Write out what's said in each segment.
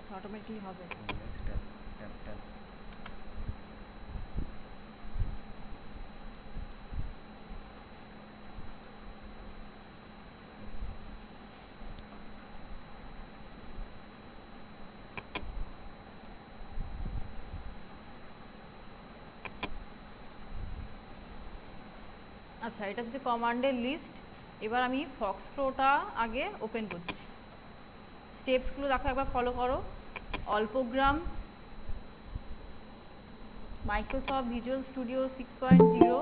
আচ্ছা অটোমেটিকলি হবে। Tap tap tap. আচ্ছা এটা হচ্ছে কমান্ডের লিস্ট। এবার আমি ফক্সপ্রোটা আগে ওপেন করছি। স্টেপসগুলো দেখো একবার ফলো করো। All programs, Microsoft visual studio 6.0।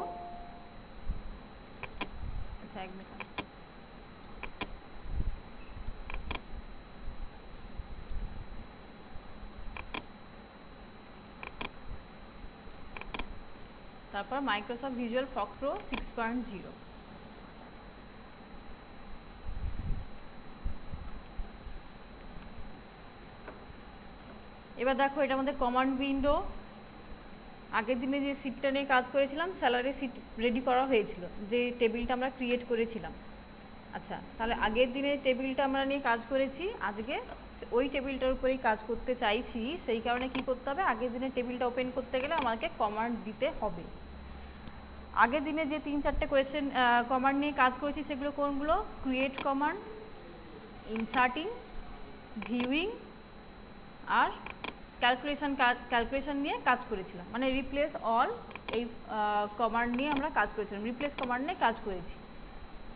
আচ্ছা এক মিনিট, তারপর মাইক্রোসফট ভিজুয়াল ফক্স প্রো 6.0। এবার দেখো এটা আমাদের কমান্ড উইন্ডো। আগের দিনে যে সিটটা নিয়ে কাজ করেছিলাম, স্যালারি সিট রেডি করা হয়েছিল, যে টেবিলটা আমরা ক্রিয়েট করেছিলাম। আচ্ছা তাহলে আগের দিনে টেবিলটা আমরা নিয়ে কাজ করেছি, আজকে ওই টেবিলটার উপরেই কাজ করতে চাইছি। সেই কারণে কি করতে হবে, আগের দিনে টেবিলটা ওপেন করতে গেলে আমাকে কমান্ড দিতে হবে। আগের দিনে যে 3-4টে কোয়েশ্চেন কমান্ড নিয়ে কাজ করেছি সেগুলো কোনগুলো? ক্রিয়েট কমান্ড, ইনসার্টিং, ভিউইং আর ক্যালকুলেশন নিয়ে কাজ করেছিলাম, মানে রিপ্লেস অল, এই কমান্ড নিয়ে আমরা কাজ করেছিলাম, রিপ্লেস কমান্ড নিয়ে কাজ করেছি।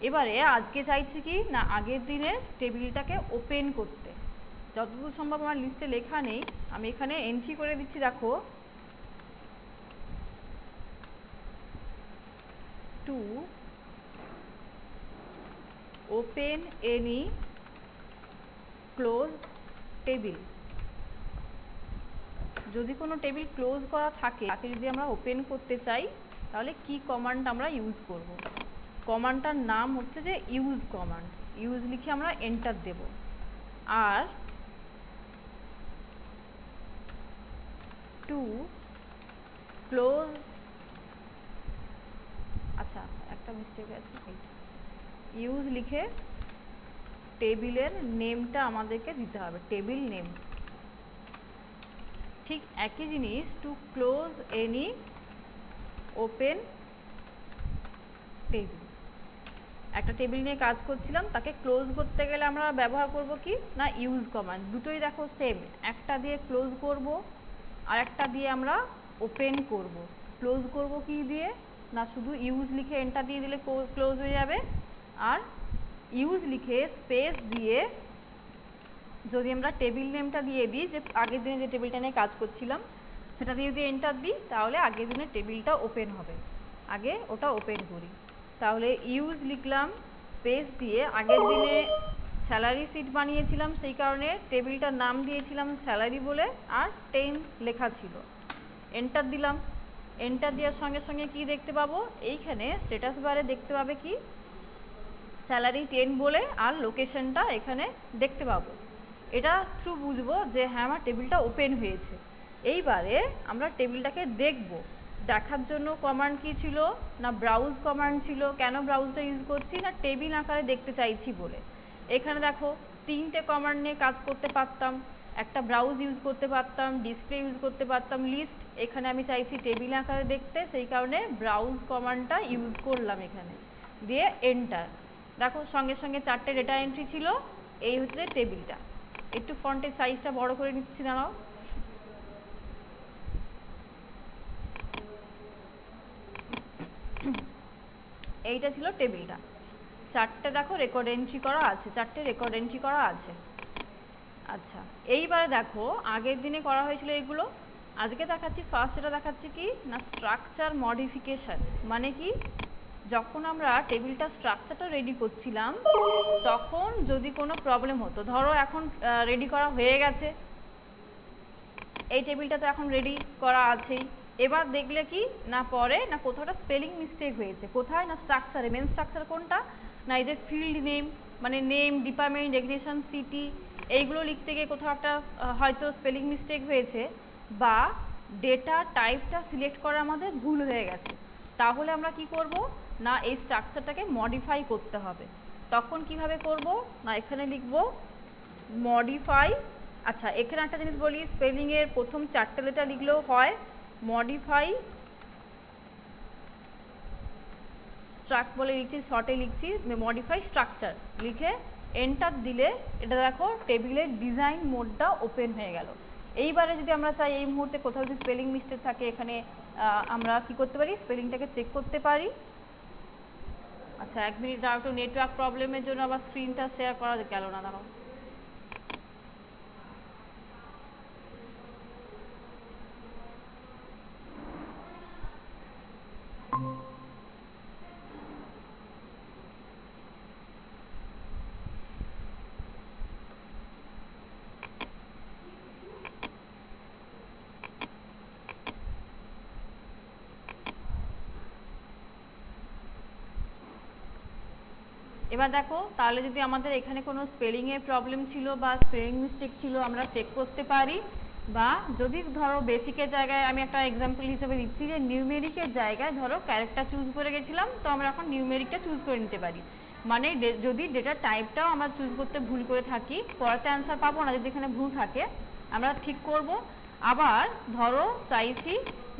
এবারে আজকে চাইছি কি না, আগের দিনের টেবিলটাকে ওপেন করতে। যতদূর সম্ভব আমার লিস্টে লেখা নেই, আমি এখানে এন্ট্রি করে দিচ্ছি। দেখো to open any close table. যদি কোনো টেবিল ক্লোজ করা থাকে, তাকে যদি আমরা ওপেন করতে চাই, তাহলে কি কমান্ড আমরা ইউজ করব? কমান্ডটার নাম হচ্ছে যে ইউজ কমান্ড। ইউজ লিখে আমরা এন্টার দেব। আর টু ক্লোজ, আচ্ছা আচ্ছা একটা মিস্টেক আছে, ইউজ লিখে টেবিলের নেমটা আমাদেরকে দিতে হবে, টেবিল নেম। ঠিক একই জিনিস, to close any open table. একটা টেবিল নিয়ে কাজ করছিলাম, তাকে ক্লোজ করতে গেলে আমরা ব্যবহার করব কি না, ইউজ কমান্ড। দুটোই দেখো সেম, একটা দিয়ে ক্লোজ করব আর একটা দিয়ে আমরা ওপেন করব। ক্লোজ করব কি দিয়ে না, শুধু ইউজ লিখে এন্টার দিয়ে দিলে ক্লোজ হয়ে যাবে। আর ইউজ লিখে স্পেস দিয়ে যদি আমরা টেবিল নেমটা দিয়ে দিই, যে আগের দিনে যে টেবিলটা নিয়ে কাজ করছিলাম সেটা দিয়ে যদি এন্টার দিই, তাহলে আগের দিনের টেবিলটা ওপেন হবে। আগে ওটা ওপেন করি। তাহলে ইউজ লিখলাম স্পেস দিয়ে, আগের দিনে স্যালারি সিট বানিয়েছিলাম, সেই কারণে টেবিলটার নাম দিয়েছিলাম স্যালারি বলে, আর 10 লেখা ছিল। এন্টার দিলাম। এন্টার দেওয়ার সঙ্গে সঙ্গে কি দেখতে পাবো, এইখানে স্ট্যাটাস বারে দেখতে পাবে কি স্যালারি 10 বলে, আর লোকেশনটা এখানে দেখতে পাবো। এটা থ্রু বুঝবো যে হ্যাঁ আমার টেবিলটা ওপেন হয়েছে। এইবারে আমরা টেবিলটাকে দেখব। দেখার জন্য কমান্ড কি ছিল না, ব্রাউজ কমান্ড ছিল। কেন ব্রাউজটা ইউজ করছি না, টেবিল আকারে দেখতে চাইছি বলে। এখানে দেখো 3টে কমান্ড নিয়ে কাজ করতে পারতাম, একটা ব্রাউজ ইউজ করতে পারতাম, ডিসপ্লে ইউজ করতে পারতাম, লিস্ট। এখানে আমি চাইছি টেবিল আকারে দেখতে, সেই কারণে ব্রাউজ কমান্ডটা ইউজ করলাম এখানে, দিয়ে এন্টার। দেখো সঙ্গে সঙ্গে 4টে ডেটা এন্ট্রি ছিল। এই হচ্ছে টেবিলটা। একটু ফন্টের সাইজটা বড় করে নিচ্ছি, দাঁড়াও। এইটা ছিল টেবিলটা। 4টে দেখো রেকর্ড এন্ট্রি করা আছে, 4টে রেকর্ড এন্ট্রি করা আছে। আচ্ছা এইবারে দেখো আগের দিনে করা হয়েছিল এগুলো, আজকে দেখাচ্ছি। ফার্স্ট এটা দেখাচ্ছি কি না, স্ট্রাকচার মডিফিকেশন। মানে কি, যখন আমরা টেবিলটা স্ট্রাকচারটা রেডি করছিলাম, তখন যদি কোনো প্রবলেম হতো, ধরো এখন রেডি করা হয়ে গেছে, এই টেবিলটা তো এখন রেডি করা আছেই। এবার দেখলে কি না, পরে না কোথাওটা স্পেলিং মিস্টেক হয়েছে। কোথায় না, স্ট্রাকচারে। মেন স্ট্রাকচার কোনটা না, এই যে ফিল্ড নেম, মানে নেম, ডিপার্টমেন্ট, ডেজিগনেশন, সিটি, এইগুলো লিখতে গিয়ে কোথাও একটা হয়তো স্পেলিং মিস্টেক হয়েছে, বা ডেটা টাইপটা সিলেক্ট করা আমাদের ভুল হয়ে গেছে। তাহলে আমরা কি করব না, এই স্ট্রাকচারটাকে মডিফাই করতে হবে। তখন কিভাবে করব না, এখানে লিখব মডিফাই, আচ্ছা এখানে একটা জিনিস বলি, স্পেলিংয়ের প্রথম 4টে লেটার লিখলেও হয়, মডিফাই স্ট্রাক বলে লিখছি, শর্টে লিখছি মডিফাই স্ট্রাকচার, লিখে এন্টার দিলে এটা দেখো টেবিলের ডিজাইন মোডটা ওপেন হয়ে গেল। এইবারে যদি আমরা চাই এই মুহূর্তে কোথাও যদি স্পেলিং মিস্টেক থাকে এখানে আমরা কি করতে পারি, স্পেলিংটাকে চেক করতে পারি। আচ্ছা 1 মিনিট দাঁড়াও, একটু নেটওয়ার্ক প্রবলেমের জন্য আবার স্ক্রিনটা শেয়ার করা গেল না, দাঁড়াও। এবার দেখো তাহলে যদি আমাদের এখানে কোনো স্পেলিংয়ের প্রবলেম ছিল বা স্পেলিং মিস্টেক ছিল আমরা চেক করতে পারি, বা যদি ধরো বেসিকের জায়গায় আমি একটা এক্সাম্পল হিসেবে দিচ্ছি যে নিউমেরিকের জায়গায় ধরো ক্যারেক্টার চুজ করে গেছিলাম, তো আমরা এখন নিউমেরিকটা চুজ করে নিতে পারি। মানে যদি ডেটা টাইপটাও আমরা চুজ করতে ভুল করে থাকি পরেতে অ্যান্সার পাবো না, যদি এখানে ভুল থাকে আমরা ঠিক করব। আবার ধরো চাইছি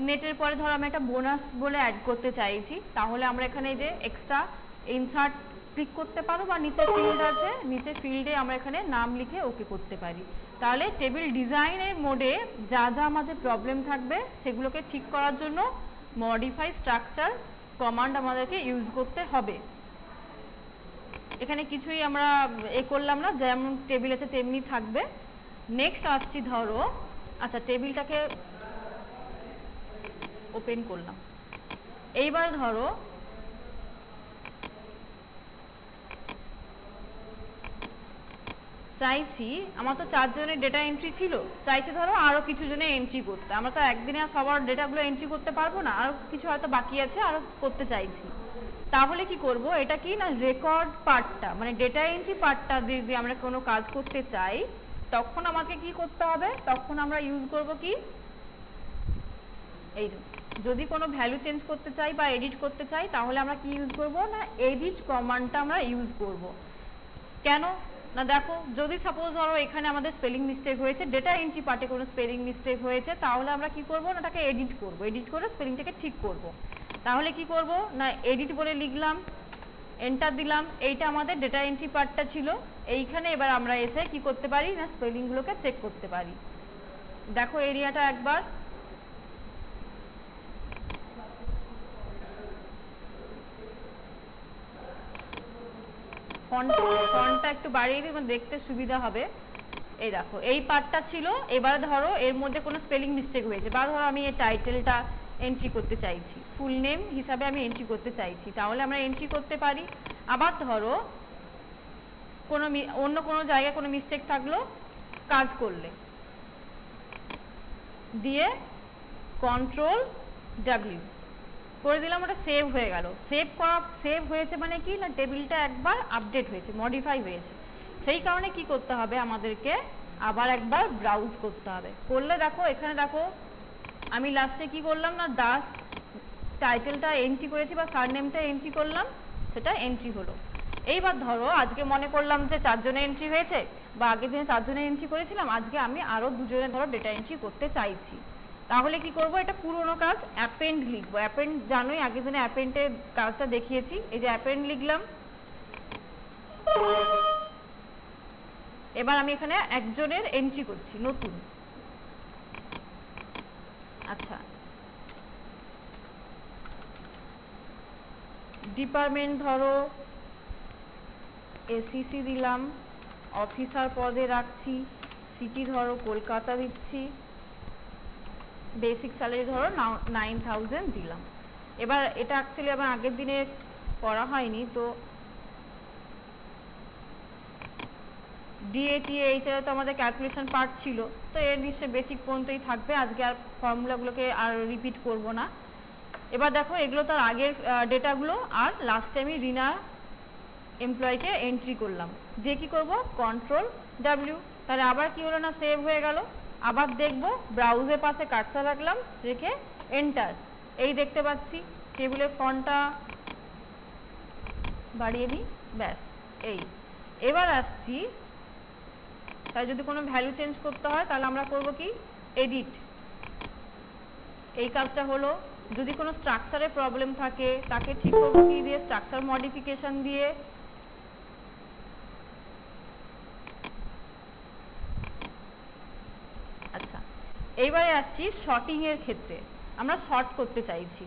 নেটের পরে ধরো আমি একটা বোনাস বলে অ্যাড করতে চাইছি, তাহলে আমরা এখানে যে এক্সট্রা ইনসার্ট ক্লিক করতে পারো, বা নিচে ফিল্ড আছে, নিচে ফিল্ডে আমরা এখানে নাম লিখে ওকে করতে পারি। তাহলে টেবিল ডিজাইনের মোডে যা যা আমাদের প্রবলেম থাকবে সেগুলোকে ঠিক করার জন্য মডিফাই স্ট্রাকচার কমান্ড আমাদেরকে ইউজ করতে হবে। এখানে কিছুই আমরা করলাম না, যেমন টেবিল আছে তেমনি থাকবে। নেক্সট আসছি ধরো, আচ্ছা টেবিলটাকে ওপেন করলাম, এইবার ধরো চাইছি, আমার তো 4 জনের ডেটা এন্ট্রি ছিল, চাইছি ধরো আরও কিছু জনে এন্ট্রি করতে, আমরা তো একদিনে আর সবার ডেটাগুলো এন্ট্রি করতে পারবো না, আর কিছু হয়তো বাকি আছে আরও করতে চাইছি। তাহলে কি করব, এটা কি না রেকর্ড পার্টটা মানে ডেটা এন্ট্রি পার্টটা যদি আমরা কোনো কাজ করতে চাই তখন আমাকে কি করতে হবে, তখন আমরা ইউজ করব কি, এই যদি কোনো ভ্যালু চেঞ্জ করতে চাই বা এডিট করতে চাই তাহলে আমরা কি ইউজ করব না এডিট কমান্ডটা আমরা ইউজ করব। কেন না দেখো, যদি সাপোজ ধরো এখানে আমাদের স্পেলিং মিস্টেক হয়েছে, ডেটা এন্ট্রি পার্টে কোনো স্পেলিং মিস্টেক হয়েছে, তাহলে আমরা কি করব না ওটাকে এডিট করব, এডিট করে স্পেলিংটাকে ঠিক করব। তাহলে কি করব না এডিট বলে লিখলাম, এন্টার দিলাম, এইটা আমাদের ডেটা এন্ট্রি পার্টটা ছিল। এইখানে এবার আমরা এসে কি করতে পারি না স্পেলিংগুলোকে চেক করতে পারি। দেখো এরিয়াটা একবার, ফন্টটা একটু বাড়িয়ে দিই দেখতে সুবিধা হবে। এই দেখো এই পার্টটা ছিল, এবার ধরো এর মধ্যে কোনো স্পেলিং মিস্টেক হয়েছে, বা ধরো আমি এই টাইটেলটা এন্ট্রি করতে চাইছি, ফুল নেম হিসাবে আমি এন্ট্রি করতে চাইছি, তাহলে আমরা এন্ট্রি করতে পারি। আবার ধরো কোনো অন্য কোনো জায়গায় কোনো মিস্টেক থাকলো কাজ করলে দিয়ে কন্ট্রোল ডাব্লিউ করে দিলাম, ওটা সেভ হয়ে গেল। সেভ হয়েছে মানে কি না টেবিলটা একবার আপডেট হয়েছে, মডিফাই হয়েছে। সেই কারণে কি করতে হবে আমাদেরকে আবার একবার ব্রাউজ করতে হবে। করলে দেখো এখানে দেখো আমি লাস্টে কি করলাম না দাস টাইটেলটা এন্ট্রি করেছি বা সারনেমটা এন্ট্রি করলাম, সেটা এন্ট্রি হলো। এইবার ধরো আজকে মনে করলাম যে 4 জনের এন্ট্রি হয়েছে বা আগের দিনে 4 জনের এন্ট্রি করেছিলাম, আজকে আমি আরও 2 জনের ধরো ডেটা এন্ট্রি করতে চাইছি, তাহলে কি করব, এটা পুরোনো কাজ অ্যাপেন্ড লিখবো। অ্যাপেন্ড জানোই আগের দিনে অ্যাপেন্ডের কাজটা দেখিয়েছি, এই যে অ্যাপেন্ড লিখলাম। এবার আমি এখানে একজনের এন্ট্রি করছি নতুন। আচ্ছা ডিপার্টমেন্ট ধরো এসিসি দিলাম, অফিসার পদে রাখছি, সিটি ধরো কলকাতা দিচ্ছি, বেসিক স্যালারি ধরো 9000 দিলাম। এবার এটা অ্যাকচুয়ালি আমার আগের দিনে করা হয়নি, তো ডিএটিএইচ এর তো আমাদের ক্যালকুলেশন পার্ট ছিল, তো এর নিশ্চয়ই বেসিক পর্যন্তই থাকবে, আজকে আর ফর্মুলাগুলোকে আর রিপিট করব না। এবার দেখো এগুলো তার আগের ডেটাগুলো, আর লাস্টে আমি রিনা এমপ্লয়িকে এন্ট্রি করলাম, দিয়ে কী করবো কন্ট্রোল ডাব্লিউ, তাহলে আবার কি হলো না সেভ হয়ে গেল। আবার দেখবো ব্রাউজের পাশে কার্সার রাখলাম, রেখে এন্টার, এই দেখতে পাচ্ছি টেবিলের ফন্টটা বাড়িয়ে দিই, ব্যাস এই। এবার আসছি তাই যদি কোনো ভ্যালু চেঞ্জ করতে হয় তাহলে আমরা করব কি এডিট, এই কাজটা হলো। যদি কোনো স্ট্রাকচারে প্রবলেম থাকে তাকে ঠিক করবো কি দিয়ে, স্ট্রাকচার মডিফিকেশন দিয়ে। আচ্ছা, এইবারে আসছি শর্টিং এর ক্ষেত্রে। আমরা শর্ট করতে চাইছি।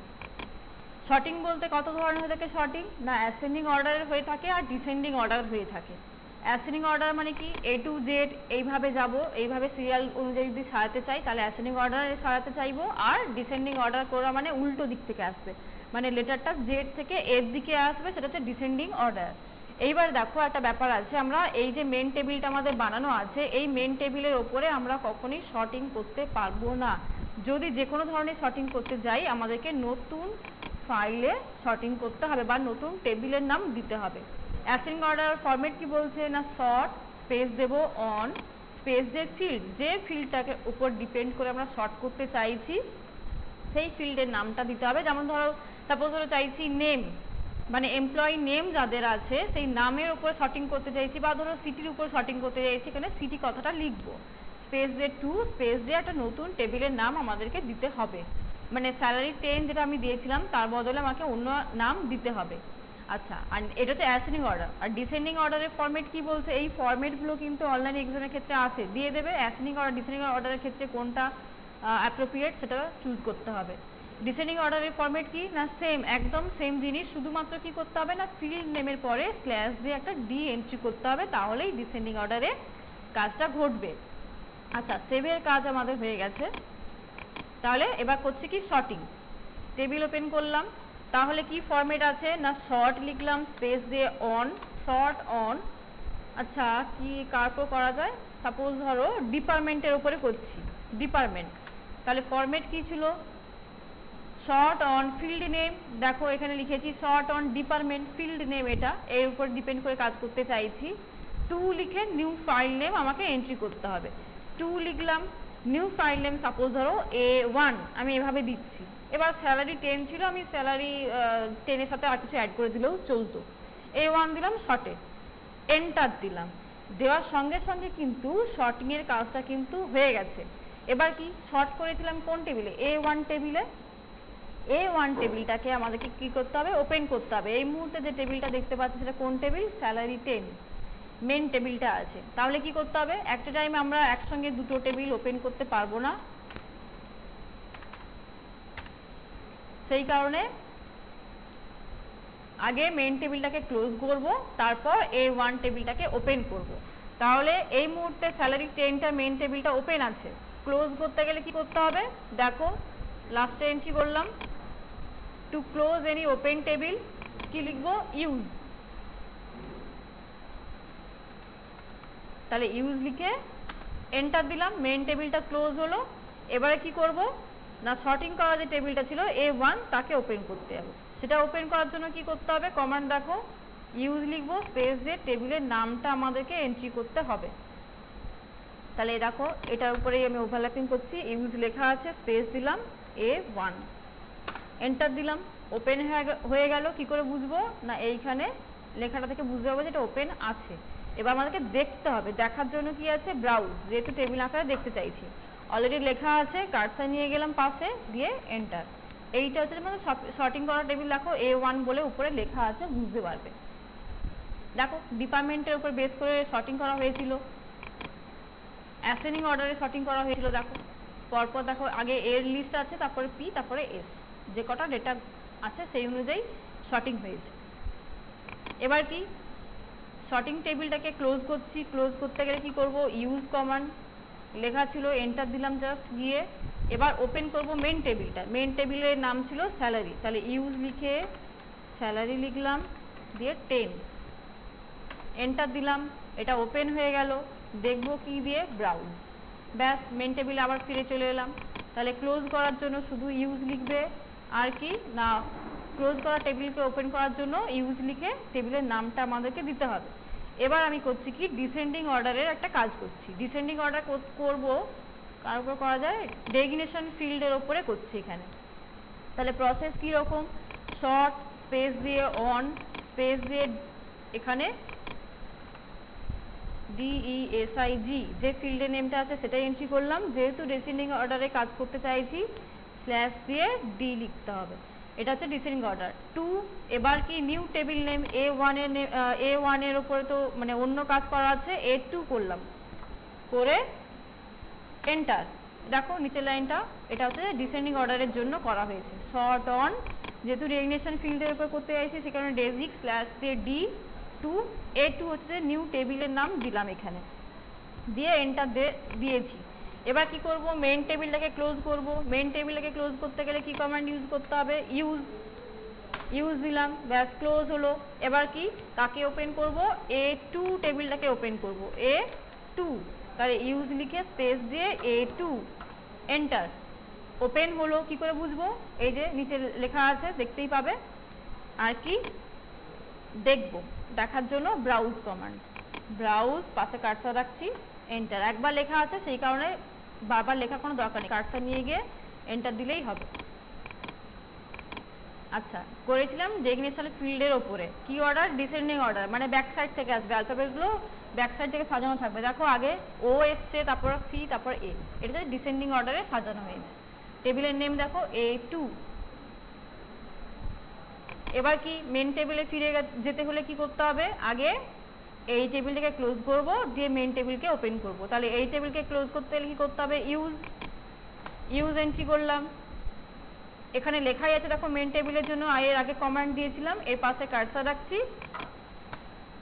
শর্টিং বলতে কত ধরনের হয়ে থাকে শর্টিং, না অ্যাসেন্ডিং অর্ডারের হয়ে থাকে আর ডিসেন্ডিং অর্ডার হয়ে থাকে। অ্যাসেন্ডিং অর্ডার মানে কি এ টু জেড এইভাবে যাব, এইভাবে সিরিয়াল অনুযায়ী যদি সাজাতে চাই তাহলে অ্যাসেন্ডিং অর্ডারে সাজাতে চাইবো। আর ডিসেন্ডিং অর্ডার করা মানে উল্টো দিক থেকে আসবে, মানে লেটারটা জেড থেকে এর দিকে আসবে, সেটা হচ্ছে ডিসেন্ডিং অর্ডার। এইবার দেখো একটা ব্যাপার আছে, আমরা এই যে মেন টেবিলটা আমাদের বানানো আছে, এই মেন টেবিলের ওপরে আমরা কখনোই শর্টিং করতে পারবো না। যদি যে কোনো ধরনের শর্টিং করতে যাই আমাদেরকে নতুন ফাইলে শর্টিং করতে হবে বা নতুন টেবিলের নাম দিতে হবে। অ্যাসেন্ডিং অর্ডার ফরম্যাট কি বলছে, না শর্ট স্পেস দেব অন স্পেস দিয়ে ফিল্ড, যে ফিল্ডটাকে উপর ডিপেন্ড করে আমরা শর্ট করতে চাইছি সেই ফিল্ডের নামটা দিতে হবে। যেমন ধরো সাপোজ ধরো চাইছি নেম, মানে এমপ্লয়ি নেম যাদের আছে সেই নামের উপর শর্টিং করতে চাইছি, বা ধরো সিটির উপর শর্টিং করতে চাইছি, এখানে সিটি কথাটা লিখবো, স্পেস দিয়ে টু স্পেস দিয়ে একটা নতুন টেবিলের নাম আমাদেরকে দিতে হবে। মানে স্যালারি 10 যেটা আমি দিয়েছিলাম তার বদলে আমাকে অন্য নাম দিতে হবে। আচ্ছা, আর এটা হচ্ছে অ্যাসেন্ডিং অর্ডার। আর ডিসেন্ডিং অর্ডারের ফরম্যাট কি বলছে, এই ফরম্যাটগুলো কিন্তু অনলাইন এক্সামের ক্ষেত্রে আসে, দিয়ে দেবে। অ্যাসেন্ডিং অর্ডার ডিসেন্ডিং অর্ডারের ক্ষেত্রে কোনটা অ্যাপ্রোপ্রিয়েট সেটা চুজ করতে হবে। ডিসেন্ডিং অর্ডারের ফরম্যাট কি, না সেম, একদম সেম জিনিস, শুধুমাত্র কি করতে হবে না ফিল্ড নেমের পরে স্ল্যাশ দিয়ে একটা ডি এন্ট্রি করতে হবে, তাহলেই ডিসেন্ডিং অর্ডারে কাজটা ঘটবে। আচ্ছা, সেভের কাজ আমাদের হয়ে গেছে। তাহলে এবার করছি কি শর্টিং, টেবিল ওপেন করলাম, তাহলে কি ফরম্যাট আছে, না শর্ট লিখলাম স্পেস দিয়ে অন, শর্ট অন। আচ্ছা, কি কারপর করা যায়, সাপোজ ধরো ডিপার্টমেন্টের উপরে করছি, ডিপার্টমেন্ট, তাহলে ফরম্যাট কি ছিল, শর্ট অন ফিল্ড নেম। দেখো এখানে লিখেছি short on department field name, এটা এর উপর ডিপেন্ড করে কাজ করতে চাইছি। টু লিখে নিউ ফাইল নেম আমাকে এন্ট্রি করতে হবে, টু লিখলাম, নিউ ফাইল নেম সাপোজ ধরো A1, আমি এভাবে দিচ্ছি। এবার স্যালারি 10 ছিল, আমি স্যালারি 10-এর সাথে আর কিছু অ্যাড করে দিলেও চলতো। A1 দিলাম শর্টে, এন্টার দিলাম, দেওয়ার সঙ্গে সঙ্গে কিন্তু শর্টিংয়ের কাজটা কিন্তু হয়ে গেছে। এবার কি শর্ট করেছিলাম কোন টেবিলে, A1 টেবিলে। A1 টেবিলটাকে আমাদেরকে কি করতে হবে, ওপেন করতে হবে। এই মুহূর্তে যে টেবিলটা দেখতে পাচ্ছি সেটা কোন টেবিল, স্যালারি 10 মেন টেবিলটা আছে। তাহলে কি করতে হবে, একটা টাইমে আমরা একসঙ্গে দুটো টেবিল ওপেন করতে পারবো না, সেই কারণে আগে মেন টেবিলটাকে ক্লোজ করব, তারপর A1 টেবিলটাকে ওপেন করব। তাহলে এই মুহূর্তে স্যালারি 10টা মেন টেবিলটা ওপেন আছে, ক্লোজ করতে গেলে কি করতে হবে, দেখো লাস্টে এন্ট্রি করলাম, to close any open table কি লিখবো, ইউজ। তাহলে ইউজ লিখে এন্টার দিলাম, মেন টেবিলটা ক্লোজ হলো। এবারে কি করব, না শর্টিং করা যে টেবিলটা ছিল A1 তাকে ওপেন করতে হবে। সেটা ওপেন করার জন্য কি করতে হবে, কমান্ড দেখো, ইউজ লিখবো স্পেস দিয়ে টেবিলের নামটা আমাদেরকে এন্ট্রি করতে হবে। তাহলে দেখো এটার উপরেই আমি ওভারল্যাপিং করছি, ইউজ লেখা আছে, স্পেস দিলাম A1, এন্টার দিলাম, ওপেন হয়ে গেল। কি করে বুঝবো, না এইখানে লেখাটা থেকে বুঝতে পারবো যে এটা ওপেন আছে। এবার আমাদেরকে দেখতে হবে, দেখার জন্য কি আছে, ব্রাউজ, যেহেতু টেবিল আকারে দেখতে চাইছি, অলরেডি লেখা আছে, কার্সার নিয়ে গেলাম পাশে, দিয়ে এন্টার। এইটা হচ্ছে মানে শর্টিং করা টেবিল, দেখো A1 বলে উপরে লেখা আছে, বুঝতে পারবে। দেখো ডিপার্টমেন্টের উপর বেস করে শর্টিং করা হয়েছিল, অ্যাসেন্ডিং অর্ডারে শর্টিং করা হয়েছিল। দেখো পরপর দেখো আগে এর লিস্ট আছে, তারপরে পি, তারপরে এস, যে কটা ডেটা আছে সেই অনুযায়ী শর্টিং হয়েছে। এবার কি শর্টিং টেবিলটাকে ক্লোজ করছি, ক্লোজ করতে গেলে কি করব, ইউজ কমান্ড লেখা ছিল, এন্টার দিলাম জাস্ট গিয়ে। এবার ওপেন করব মেন টেবিলটা, মেন টেবিলের নাম ছিল স্যালারি, তাহলে ইউজ লিখে স্যালারি লিখলাম, দিয়ে 10 এন্টার দিলাম, এটা ওপেন হয়ে গেল। দেখবো কি দিয়ে, ব্রাউজ, ব্যাস মেন টেবিলে আবার ফিরে চলে এলাম। তাহলে ক্লোজ করার জন্য শুধু ইউজ লিখবে, আর কি না ক্লোজ করা টেবিলকে ওপেন করার জন্য ইউজ লিখে টেবিলের নামটা আমাদেরকে দিতে হবে। এবার আমি করছি কি, ডিসেন্ডিং অর্ডারের একটা কাজ করছি। ডিসেন্ডিং অর্ডার করব কার উপর করা যায়, ডেজিগনেশন ফিল্ডের ওপরে করছি এখানে। তাহলে প্রসেস কি রকম, শর্ট স্পেস দিয়ে অন স্পেস দিয়ে এখানে DESIG যে ফিল্ডের নেমটা আছে সেটাই এন্ট্রি করলাম। যেহেতু ডিসেন্ডিং অর্ডারে কাজ করতে চাইছি স্ল্যাশ দিয়ে ডি লিখতে হবে। এটা হচ্ছে ডিসেন্ডিং অর্ডার। 2 এবার কি নিউ টেবিল নেম A1 এর উপরে তো মানে অন্য কাজ করা আছে, A2 করলাম, করে এন্টার। দেখো নিচের লাইনটা, এটা হচ্ছে ডিসেন্ডিং অর্ডারের জন্য করা হয়েছে। শর্ট অন, যেহেতু রেজিগনেশন ফিল্ডের উপর করতে চাইছি সেখানে ডেজিক স্ল্যাশ দিয়ে D2, A2 হচ্ছে নিউ টেবিলের নাম দিলাম এখানে, দিয়ে এন্টার দিয়েছি। এবার কি করব, মেইন টেবিলটাকে ক্লোজ করব। মেইন টেবিলটাকে ক্লোজ করতে গেলে কি কমান্ড ইউজ করতে হবে, ইউজ দিলাম, ব্যাস ক্লোজ হলো। এবার কি কাকে ওপেন করব, A2 টেবিলটাকে ওপেন করব, A2, তাহলে ইউজ লিখে স্পেস দিয়ে A2 এন্টার। ওপেন হলো, কি করে বুঝবো, এই যে নিচে লেখা আছে দেখতেই পাবে। আর কি দেখবো, দেখার জন্য ব্রাউজ কমান্ড, ব্রাউজ, পাশে কার্সার রাখছি, এন্টার। একবার লেখা আছে সেই কারণে বারবার লেখার কোনো দরকার নেই, কার্সার নিয়ে গিয়ে এন্টার দিলেই হবে। আচ্ছা, করেছিলাম রেজিগনেশন ফিল্ডের ওপরে কি অর্ডার, ডিসেন্ডিং অর্ডার, মানে ব্যাক সাইড থেকে আসবে, অ্যালফাবেটগুলো ব্যাক সাইড থেকে সাজানো থাকবে। দেখো আগে ও এসছে, তারপর সি, তারপর এ, এটা হচ্ছে ডিসেন্ডিং অর্ডারে সাজানো হয়েছে। টেবিলের নেম দেখো A2। এবার কি মেন টেবিলে ফিরে যেতে হলে কি করতে হবে, আগে এই টেবিলটাকে ক্লোজ করব, দিয়ে মেন টেবিলকে ওপেন করব। তাহলে এই টেবিলকে ক্লোজ করতে হলে কি করতে হবে, ইউজ এন্ট্রি করলাম। এখানে লেখাই আছে দেখো মেন টেবিলের জন্য এর আগে কমান্ড দিয়েছিলাম, এর পাশে কার্সার রাখছি,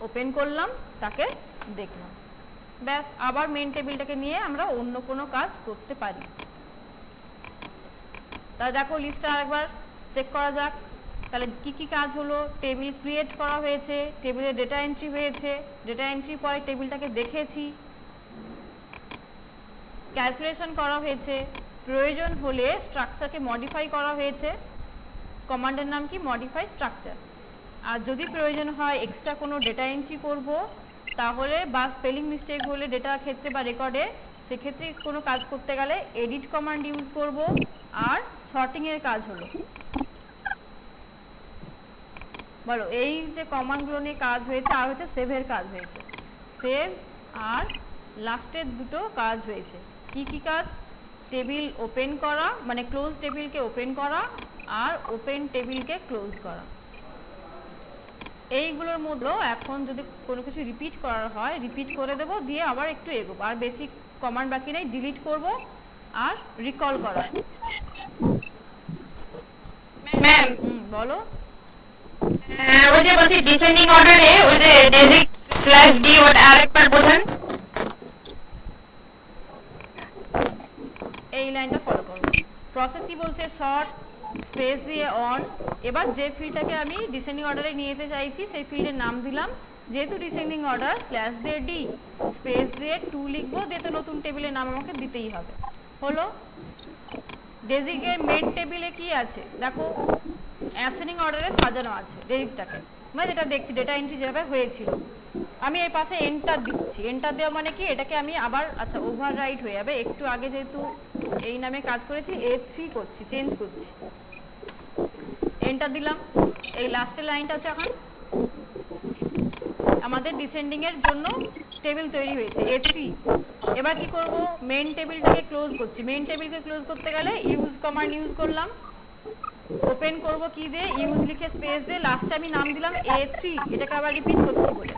ওপেন করলাম, তাকে দেখলাম, ব্যাস। আবার মেন টেবিলটাকে নিয়ে আমরা অন্য কোনো কাজ করতে পারি। তাহলে দেখো লিস্টটা আরেকবার চেক করা যাক। তাহলে কি কি কাজ হলো, টেবিল ক্রিয়েট করা হয়েছে, টেবিলে ডেটা এন্ট্রি হয়েছে, ডেটা এন্ট্রি পরে টেবিলটাকে দেখেছি, ক্যালকুলেশন করা হয়েছে, প্রয়োজন হলে স্ট্রাকচারকে মডিফাই করা হয়েছে, কমান্ডের নাম কি মডিফাই স্ট্রাকচার। আর যদি প্রয়োজন হয় এক্সট্রা কোনো ডেটা এন্ট্রি করব তাহলে, বা স্পেলিং মিস্টেক হলে ডেটা ক্ষেত্রে বা রেকর্ডে, সেক্ষেত্রে কোনো কাজ করতে গেলে এডিট কমান্ড ইউজ করব। আর সর্টিংয়ের কাজ হলো, বলো এই যে কমান্ডগুলো নিয়ে কাজ হয়েছে, আর হচ্ছে সেভের কাজ হয়েছে, সেভ আর লাস্টের দুটো কাজ হয়েছে। কি কি কাজ, টেবিল ওপেন করা, মানে ক্লোজ টেবিলকে ওপেন করা, আর ওপেন টেবিলকে ক্লোজ করা। এইগুলোর মধ্যেও এখন যদি কোনো কিছু রিপিট করার হয় রিপিট করে দেবো, দিয়ে আবার একটু এগোবো। আর বেশি কমান্ড বাকি নেই, ডিলিট করব আর রিকল করা। ম্যাম, বলো। ওই যে বলছি ডিসেন্ডিং অর্ডারে ওই যে ডেজিক স্ল্যাশ ডি, ওটা আরেকবার বোঝান। এই লাইনটা ফলো করো। প্রসেস কি বলছে, শর্ট স্পেস দিয়ে অন। এবার যে ফিল্ডটাকে আমি ডিসেন্ডিং অর্ডারে নিয়ে যেতে চাইছি সেই ফিল্ডের নাম দিলাম, যেহেতু ডিসেন্ডিং অর্ডার স্ল্যাশ দিয়ে ডি স্পেস দিয়ে 2 লিখবো, দিয়ে তো নতুন টেবিলের নাম আমাকে দিতেই হবে। হলো, ডেজিকের মেন টেবিলে কি আছে দেখো, অ্যাসেন্ডিং অর্ডারে সাজানো আছে ডেজিকটাকে, মানে যেটা দেখছি ডেটা এন্ট্রি যেভাবে হয়েছিল। আমি এর পাশে এন্টার দিচ্ছি, এন্টার দেওয়া মানে কি, এটাকে আমি আবার, আচ্ছা ওভাররাইট হয়ে যাবে, একটু আগে যেহেতু এই নামে কাজ করেছি A3 করছি, চেঞ্জ করছি, এন্টার দিলাম। এই লাস্টের লাইনটা হচ্ছে এখন আমাদের ডিসেন্ডিং এর জন্য টেবিল তৈরি হয়েছে A3। এবার কি করব, মেইন টেবিলটাকে ক্লোজ করছি, মেইন টেবিলকে ক্লোজ করতে গেলে ইউজ কমান্ড ইউজ করলাম, ওপেন করব কি দিয়ে, ইউজ লিখে স্পেস দিয়ে লাস্টে আমি নাম দিলাম A3, এটাকে আবার রিপিট করছি বলে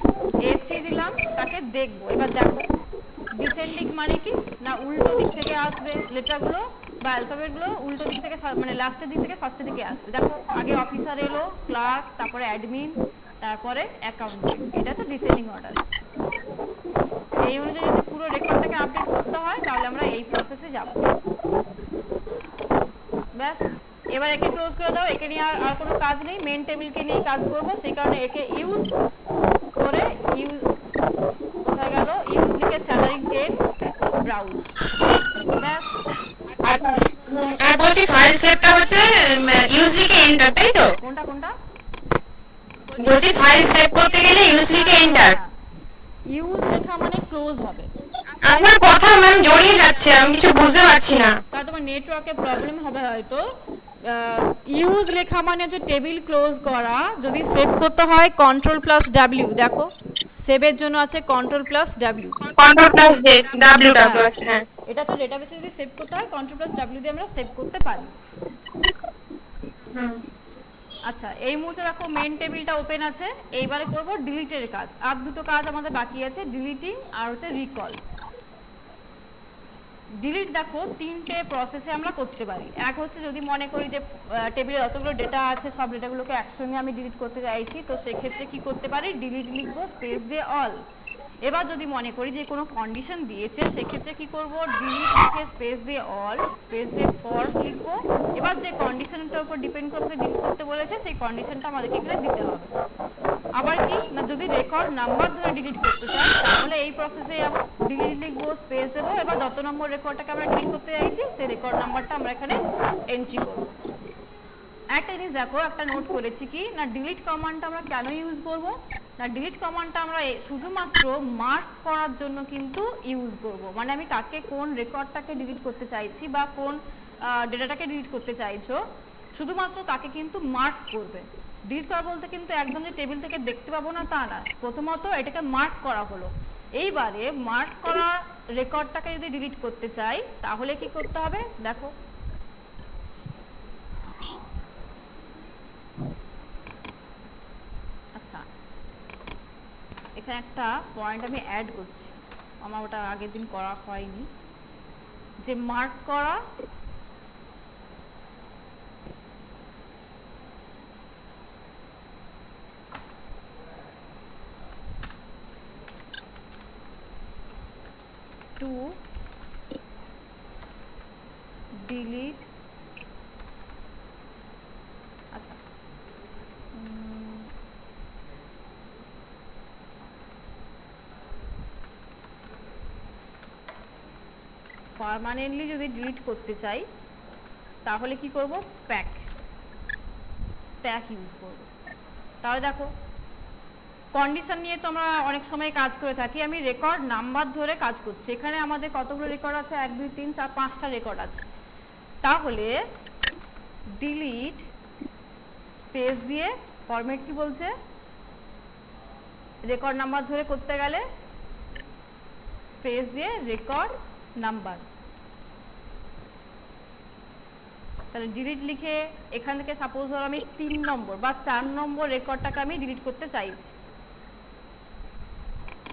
A3 দিলাম, তাকে দেখবো। এবার দেখো ডিসেন্ডিং মানে কি না, উল্টো দিক থেকে আসবে লেটারগুলো বা অ্যালফাবেটগুলো, উল্টো দিক থেকে মানে লাস্টের দিক থেকে ফার্স্টের দিকে আসবে। দেখো আগে অফিসার এলো, ক্লার্ক, তারপরে অ্যাডমিন, তারপরে অ্যাকাউন্টেন্ট, এটা তো ডিসেন্ডিং অর্ডার। এই অনুযায়ী যদি পুরো রেকর্ডটাকে আপডেট করতে হয় তাহলে আমরা এই প্রসেসে যাব। ব্যাস, এবার একে ক্লোজ করে দাও, একে নিয়ে আর কোনো কাজ নেই, মেন টেবিলকে নিয়ে কাজ করব, সেই কারণে একে ইউজ করে, কোথায় গেল, ইউজ লিখে স্যালারি 10 ব্রাউজ, ব্যাস। আর বলছি ফাইল সেভটা হচ্ছে ইউজ লিখে এন্টার, তাই তো? কোনটা কোনটা বলছি ফাইল সেভ করতে গেলে ইউজ লিখে এন্টার। ইউজ লেখা মানে ক্লোজ হবে। আমার কথা ম্যাম জড়িয়ে যাচ্ছে, আমি কিছু বুঝতে পারছি না। তাহলে তোমার নেটওয়ার্কে প্রবলেম হবে হয়তো। ইউজ লেখা মানে হচ্ছে টেবিল ক্লোজ করা, যদি সেভ করতে হয় Ctrl+W, দেখো সেভের জন্য আছে control plus W. Control plus J W W আছে, হ্যাঁ। এটা হচ্ছে ডেটাবেসে যদি সেভ করতে হয় কন্ট্রোল প্লাস ডাব্লিউ দিয়ে আমরা সেভ করতে পারি। আচ্ছা, এই মুহূর্তে দেখো মেইন টেবিলটা ওপেন আছে। এইবারে করব ডিলিটের কাজ। আর দুটো কাজ আমাদের বাকি আছে, ডিলিটিং আর হচ্ছে রিকল। ডিলিট দেখো তিনটে প্রসেসে আমরা করতে পারি। এক হচ্ছে যদি মনে করি যে টেবিলে যতগুলো ডেটা আছে সব ডেটাগুলোকে একসঙ্গে আমি ডিলিট করতে চাইছি, তো সেক্ষেত্রে কি করতে পারি, ডিলিট লিখবো স্পেস দিয়ে অল। এবার যদি মনে করি যে কোনো কন্ডিশন দিয়েছে সেক্ষেত্রে কি করব, ডিলিট লিখে স্পেস দিয়ে অল স্পেস দিয়ে ফর লিখবো। এবার যে কন্ডিশনটার উপর ডিপেন্ড করে আমাকে ডিলিট করতে বলেছে সেই কন্ডিশনটা আমাদেরকে এখানে দিতে হবে। আবার কি না, যদি রেকর্ড নাম্বার ধরে ডিলিট করতে চাই তাহলে এই প্রসেসে আমরা ডিলিট লিখবো স্পেস দেবো। এবার যত নম্বর রেকর্ডটাকে আমরা ডিলিট করতে চাইছি সেই রেকর্ড নাম্বারটা আমরা এখানে এন্ট্রি করব। একটা জিনিস দেখো, একটা নোট করেছি কি না, ডিলিট কমান্ডটা আমরা কেন ইউজ করব না, ডিলিট কমান্ডটা আমরা শুধুমাত্র মার্ক করার জন্য কিন্তু ইউজ করব। মানে আমি কাকে কোন রেকর্ডটাকে ডিলিট করতে চাইছি বা কোন ডেটাটাকে ডিলিট করতে চাইছো শুধুমাত্র তাকে কিন্তু মার্ক করবে। ডিলিট করা বলতে কিন্তু একদম যে টেবিল থেকে দেখতে পাবো না তা না, প্রথমত এটাকে মার্ক করা হলো। এইবারে মার্ক করা রেকর্ডটাকে যদি ডিলিট করতে চাই তাহলে কি করতে হবে দেখো, আচ্ছা এখানে একটা পয়েন্ট আমি অ্যাড করছি, আমার ওটা আগের দিন করা হয়নি। যে মার্ক করা টু ডিলিট, আচ্ছা পার্মানেন্টলি যদি ডিলিট করতে চাই তাহলে কি করব, প্যাক ইউজ করব। তাহলে দেখো কন্ডিশন নিয়ে তো আমরা অনেক সময় কাজ করে থাকি, আমি রেকর্ড নাম্বার ধরে কাজ করছি। এখানে আমাদের কতগুলো রেকর্ড আছে, 1 2 3 4 5টা রেকর্ড আছে। তাহলে ডিলিট স্পেস দিয়ে ফরম্যাট কি বলছে, রেকর্ড নাম্বার ধরে করতে গেলে স্পেস দিয়ে রেকর্ড নাম্বার। তাহলে ডিলিট লিখে এখান থেকে সাপোজ ধর আমি 3 নম্বর বা 4 নম্বর রেকর্ডটাকে আমি ডিলিট করতে চাইছি,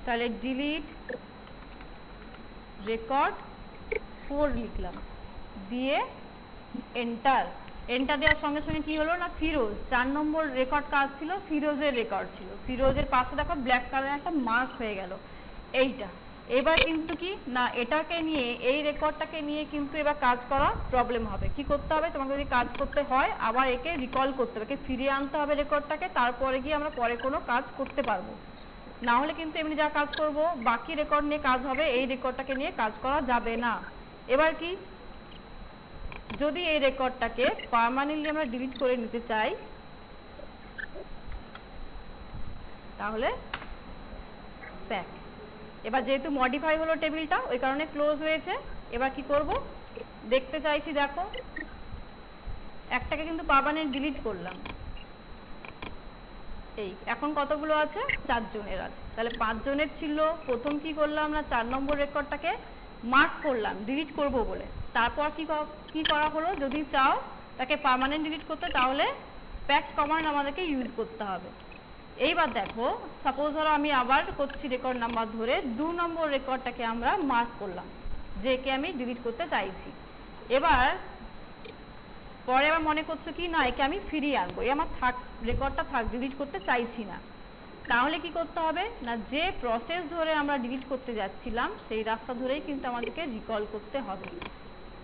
তাহলে ডিলিট রেকর্ড 4 লিখলাম, দিয়ে এন্টার। এন্টার দেওয়ার সঙ্গে সঙ্গে কি হলো না, ফিরোজ 4 নম্বর রেকর্ড কাজ ছিল, ফিরোজের রেকর্ড ছিল, ফিরোজের পাশে দেখো ব্ল্যাক কালারের একটা মার্ক হয়ে গেল এইটা। এবার কিন্তু কি না, এটাকে নিয়ে এই রেকর্ডটাকে নিয়ে কিন্তু এবার কাজ করা প্রবলেম হবে। কি করতে হবে, তোমাকে যদি কাজ করতে হয় আবার একে রিকল করতে হবে, একে ফিরিয়ে আনতে হবে রেকর্ডটাকে, তারপরে গিয়ে আমরা পরে কোনো কাজ করতে পারবো। না হলে কিন্তু এমনি যা কাজ করব বাকি রেকর্ড নিয়ে কাজ হবে, এই রেকর্ডটাকে নিয়ে কাজ করা যাবে না। এবার কি, যদি এই রেকর্ডটাকে পার্মানেন্টলি আমরা ডিলিট করে নিতে চাই তাহলে প্যাক। এবার যেহেতু মডিফাই হলো টেবিলটা ওই কারণে ক্লোজ হয়েছে। এবার কি করব, দেখতে চাইছি দেখো একটাকে কিন্তু পার্মানেন্ট ডিলিট করলাম, এই এখন কতগুলো আছে, 4 জনের আছে। তাহলে 5 জনের ছিল, প্রথম কি করলাম না 4 নম্বর রেকর্ডটাকে মার্ক করলাম ডিলিট করব বলে। তারপর কি করা হলো, যদি চাও তাকে পার্মানেন্ট ডিলিট করতে তাহলে প্যাক কমান্ড আমাদেরকে ইউজ করতে হবে। এইবার দেখো সাপোজ ধরো আমি আবার করছি রেকর্ড নাম্বার ধরে 2 নম্বর রেকর্ডটাকে আমরা মার্ক করলাম, যেকে আমি ডিলিট করতে চাইছি। এবার পরে আবার মনে করছো কি না একে আমি ফিরিয়ে আনবো, এই আমার থাক রেকর্ডটা থাক, ডিলিট করতে চাইছি না। তাহলে কি করতে হবে না, যে প্রসেস ধরে আমরা ডিলিট করতে যাচ্ছিলাম সেই রাস্তা ধরেই কিন্তু আমাদেরকে রিকল করতে হবে।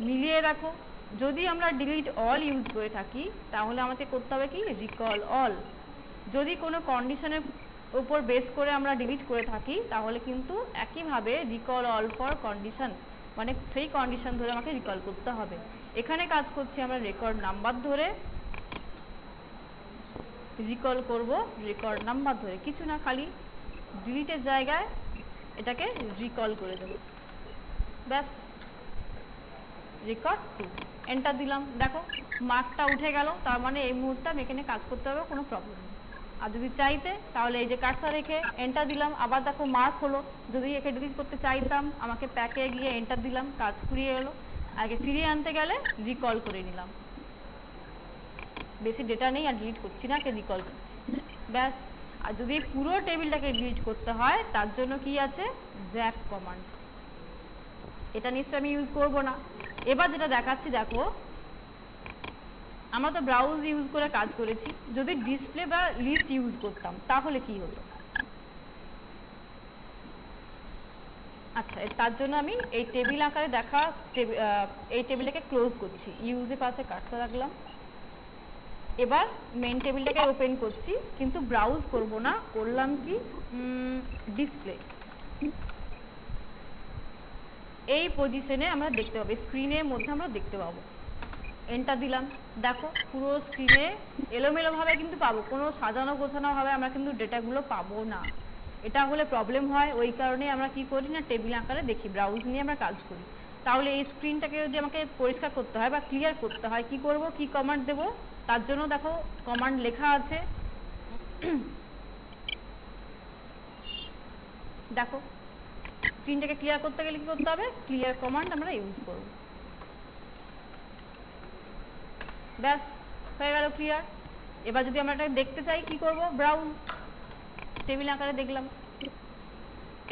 মিলিয়ে রাখো, যদি আমরা ডিলিট অল ইউজ করে থাকি তাহলে আমাদের করতে হবে কি, রিকল অল। যদি কোনো কন্ডিশনের উপর বেস করে আমরা ডিলিট করে থাকি তাহলে কিন্তু একইভাবে রিকল অল ফর কন্ডিশন, মানে সেই কন্ডিশন ধরে আমাকে রিকল করতে হবে। এখানে কাজ করছি আমরা রেকর্ড নাম্বার ধরে, রিকল করব রেকর্ড নাম্বার ধরে, কিছু না খালি ডিলিটের জায়গায় এটাকে রিকল করে দেব, ব্যাস। রেকর্ড 2 এন্টার দিলাম, দেখো মার্কটা উঠে গেল, তার মানে এই মুহূর্তে আমি এখানে কাজ করতে হবে কোনো প্রবলেম নেই। আর যদি চাইতে তাহলে এই যে কার্সার রেখে এন্টার দিলাম, আবার দেখো মার্ক হলো। যদি একে ডিলিট করতে চাইতাম আমাকে প্যাকে গিয়ে এন্টার দিলাম, কাজ ফুরিয়ে গেলো। আগে ফিরিয়ে আনতে গেলে রিকল করে নিলাম, বেশি ডেটা নেই আর ডিলিট করছি না, রিকল করছি, ব্যাস। আর যদি পুরো টেবিলটাকে ডিলিট করতে হয় তার জন্য কি আছে, জ্যাপ কমান্ড। এটা নিশ্চয়ই আমি ইউজ করব না। এবার যেটা দেখাচ্ছি দেখো, আমরা তো ব্রাউজ ইউজ করে কাজ করেছি, যদি ডিসপ্লে বা লিস্ট ইউজ করতাম তাহলে কি হতো। আচ্ছা, তার জন্য আমি এই টেবিল আকারে দেখা এই টেবিলটাকে ক্লোজ করছি, ইউজের পাশে কার্সর রাখলাম। এবার মেন টেবিলটাকে ওপেন করছি, কিন্তু ব্রাউজ করব না, করলাম কি ডিসপ্লে। এই পজিশনে আমরা দেখতে পাবো, স্ক্রিনের মধ্যে আমরা দেখতে পাবো। এন্টার দিলাম, দেখো পুরো স্ক্রিনে এলোমেলোভাবে কিন্তু পাবো, কোনো সাজানো গোছানোভাবে আমরা কিন্তু ডেটাগুলো পাবো না। এটা হলে প্রবলেম হয়, ওই কারণে আমরা কি করি না, টেবিল আকারে দেখি, ব্রাউজ নিয়ে আমরা কাজ করি। তাহলে এই স্ক্রিনটাকে যদি আমাকে পরিষ্কার করতে হয় বা ক্লিয়ার করতে হয়, কি করব, কি কমান্ড দেব, তার জন্য দেখো কমান্ড লেখা আছে। দেখো স্ক্রিনটাকে ক্লিয়ার করতে গেলে কি করতে হবে, ক্লিয়ার কমান্ড আমরা ইউজ করব, ব্যাস হয়ে গেল ক্লিয়ার। এবার যদি আমরা এটা দেখতে চাই কি করব, ব্রাউজ, টেবিল আকারে দেখলাম।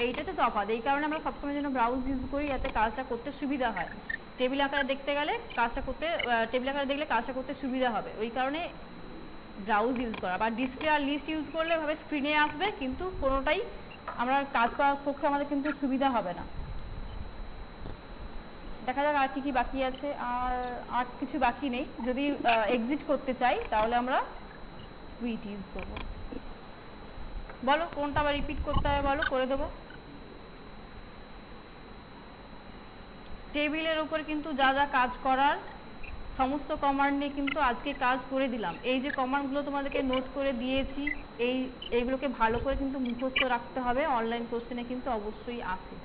এইটা হচ্ছে তফাৎ, এই কারণে আমরা সবসময় যেন ব্রাউজ ইউজ করি, যাতে কাজটা করতে সুবিধা হয়। টেবিল আকারে দেখতে গেলে কাজটা করতে, টেবিল আকারে দেখলে কাজটা করতে সুবিধা হবে, ওই কারণে ব্রাউজ ইউজ করা। বা ডিসপ্লে আর লিস্ট ইউজ করলে ভাবে স্ক্রিনে আসবে, কিন্তু কোনোটাই আমরা কাজ করার পক্ষে আমাদের কিন্তু সুবিধা হবে না। দেখা যাক আর কি কি বাকি আছে। আর কিছু বাকি নেই। যদি এক্সিট করতে চাই তাহলে আমরা কুইট ইউজ করব। বলো কোনটা আবার রিপিট করতে হবে, বলো, করে দেবো। টেবিলের উপর কিন্তু যা যা কাজ করার সমস্ত কমান্ড নিয়ে কিন্তু আজকে কাজ করে দিলাম। এই যে কমান্ডগুলো তোমাদেরকে নোট করে দিয়েছি, এইগুলোকে ভালো করে কিন্তু মুখস্থ রাখতে হবে, অনলাইন কোশ্চেনে কিন্তু অবশ্যই আসে।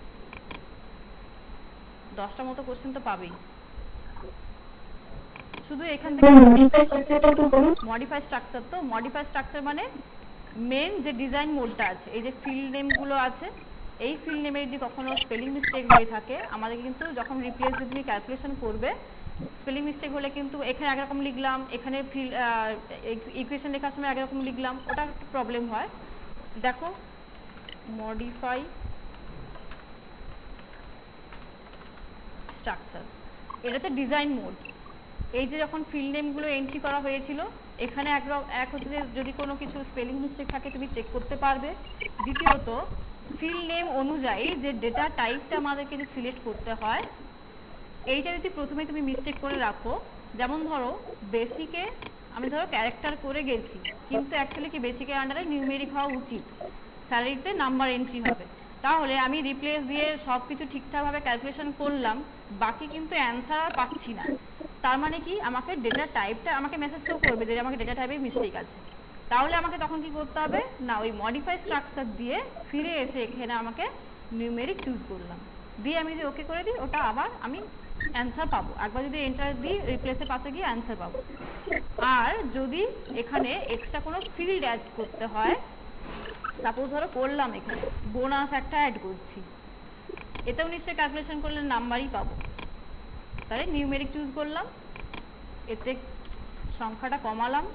10টা মতো কোশ্চেন তো পাবেই। শুধু এখান থেকে মডিফাই স্ট্রাকচার, তো মডিফাই স্ট্রাকচার মানে মেন যে ডিজাইন মোডটা আছে, এই যে ফিল্ড নেমগুলো আছে, এই ফিল্ড নেমে যদি কখনো স্পেলিং মিস্টেক হয়ে থাকে, আমাদের কিন্তু যখন রিপ্লেস যদি তুমি ক্যালকুলেশন করবে, স্পেলিং মিস্টেক হলে কিন্তু এখানে একরকম লিখলাম, এখানে ফিল্ড ইকুয়েশন লেখার সময় একরকম লিখলাম, ওটা একটা প্রবলেম হয়। দেখো মডিফাই স্ট্রাকচার, এটা হচ্ছে ডিজাইন মোড। এই যে যখন ফিল্ড নেমগুলো এন্ট্রি করা হয়েছিল, এখানে এক হচ্ছে যে যদি কোনো কিছু স্পেলিং মিস্টেক থাকে তুমি চেক করতে পারবে। দ্বিতীয়ত ফিল্ড নেম অনুযায়ী যে ডেটা টাইপটা আমাদেরকে যে সিলেক্ট করতে হয়, এইটা যদি প্রথমে তুমি মিস্টেক করে রাখো, যেমন ধরো বেসিকে আমি ধরো ক্যারেক্টার করে গেছি, কিন্তু অ্যাকচুয়ালি কি বেসিকের আন্ডারে নিউমেরিক হওয়া উচিত, স্যালারিতে নাম্বার এন্ট্রি হবে, তাহলে আমি রিপ্লেস দিয়ে সব কিছু ঠিকঠাকভাবে ক্যালকুলেশন করলাম, বাকি কিন্তু অ্যান্সার আর পাচ্ছি না। তার মানে কি, আমাকে ডেটা টাইপটা আমাকে মেসেজ শো করবে যে আমাকে ডেটা টাইপে মিস্টেক আছে। তাহলে আমাকে তখন কি করতে হবে না, ওই মডিফাই স্ট্রাকচার দিয়ে ফিরে এসে এখানে আমাকে নিউমেরিক চুজ করলাম, দিয়ে আমি যদি ওকে করে দিই, ওটা আবার আমি অ্যান্সার পাবো। একবার যদি এন্টার দিই রিপ্লেসের পাশে গিয়ে অ্যান্সার পাবো। আর যদি এখানে এক্সট্রা কোনো ফিল্ড অ্যাড করতে হয়, সাপোজ ধরো করলাম এখানে বোনাস একটা অ্যাড করছি, এতেও নিশ্চয়ই ক্যালকুলেশন করলে নাম্বারই পাবো, তাহলে নিউমেরিক চুজ করলাম, এতে সংখ্যাটা কমালাম,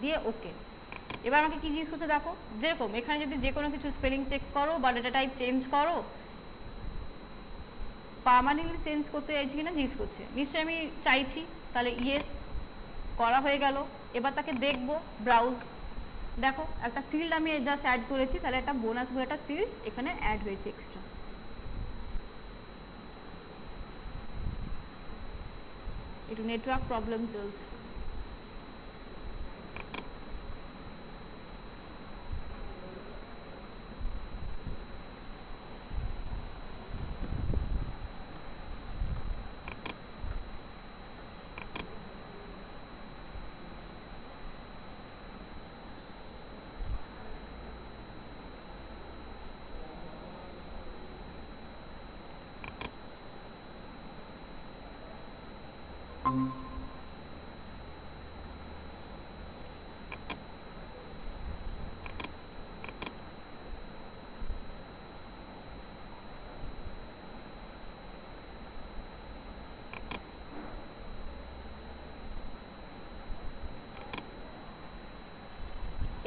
দিয়ে ওকে। এবার আমাকে কি জিজ্ঞেস করছে দেখো, যেরকম এখানে যদি যে কোনো কিছু স্পেলিং চেক করো বা ডেটা টাইপ চেঞ্জ করো, পার্মানেন্টলি চেঞ্জ করতে চাইছি কিনা জিজ্ঞেস করছে, নিশ্চয়ই আমি চাইছি, তাহলে ইয়েস করা হয়ে গেল। এবার তাকে দেখবো ব্রাউজ, দেখো একটা ফিল্ড আমি জাস্ট অ্যাড করেছি, তাহলে একটা বোনাস বলে একটা ফিল্ড এখানে অ্যাড হয়েছে এক্সট্রা। একটু নেটওয়ার্ক প্রবলেম চলছে।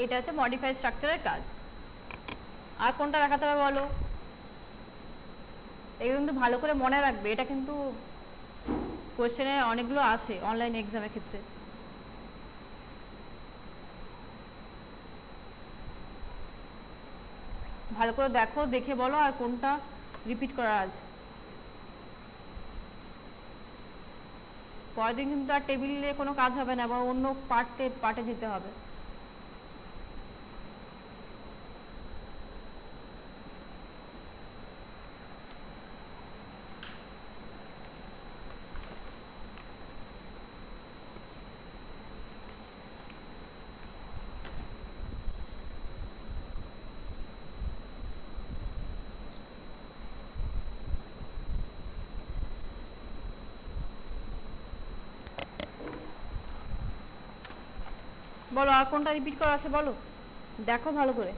এটা হচ্ছে মডিফাই স্ট্রাকচারের কাজ। আর কোনটা দেখাতে হবে বলো? এগুলো কিন্তু ভালো করে মনে রাখবে, এটা কিন্তু কোশ্চেনে অনেকগুলো আসে অনলাইন এক্সামের ক্ষেত্রে। ভালো করে দেখো, দেখে বলো আর কোনটা রিপিট করা আছে। পরের দিন কিন্তু আর টেবিলে কোনো কাজ হবে না, বা অন্য পার্টে যেতে হবে। বলো আর কোনটা রিপিট করা আছে বলো, দেখো ভালো করে।